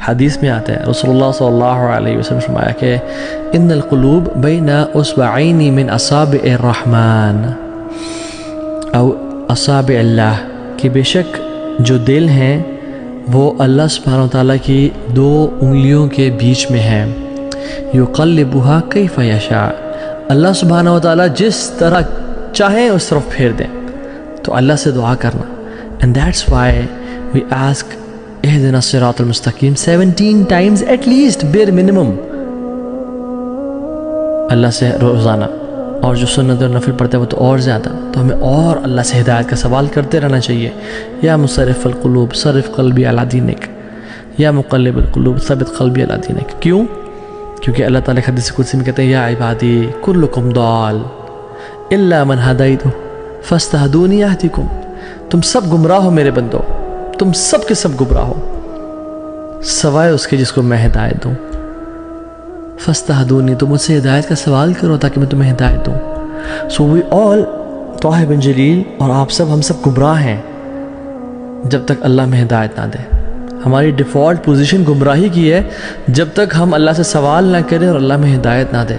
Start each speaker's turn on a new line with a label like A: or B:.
A: حدیث میں آتا ہے، رسول اللہ صلی اللہ علیہ وسلم فرمایا کہ ان القلوب بین اصبعین من اصابع الرحمن او اصابع اللہ، کہ بے شک جو دل ہیں وہ اللہ سبحانہ وتعالیٰ کی 2 انگلیوں کے بیچ میں ہیں، یقلبها کیف یشاء، اللہ سبحانہ وتعالیٰ جس طرح چاہیں اس طرف پھیر دیں۔ تو اللہ سے دعا کرنا، and that's why we ask اہدنا الصراط المستقیم 17 times at least bare minimum اللہ سے روزانہ، اور جو سنت اور نفل پڑھتے ہیں وہ تو اور زیادہ، تو ہمیں اور اللہ سے ہدایت کا سوال کرتے رہنا چاہیے۔ یا مصرف القلوب صرف قلبی علی دینک، یا مقلب القلوب ثبت قلبی علی دینک۔ کیوں؟ کیونکہ اللہ تعالیٰ حدیث قدسی میں کہتے ہیں یا عبادی کلکم ضال الا من ہدیت فاستہدونی اہدکم، تم سب گمراہ ہو میرے بندو، تم سب کے سب گمراہ ہو سوائے اس کے جس کو میں ہدایت دوں۔ فاستہدونی، تم مجھ سے ہدایت کا سوال کرو تاکہ میں تمہیں ہدایت دوں۔ سو وی آل، طاہر بن جلیل اور آپ سب، ہم سب گمراہ ہیں جب تک اللہ میں ہدایت نہ دے۔ ہماری ڈیفالٹ پوزیشن گمراہی کی ہے جب تک ہم اللہ سے سوال نہ کریں اور اللہ میں ہدایت نہ دے۔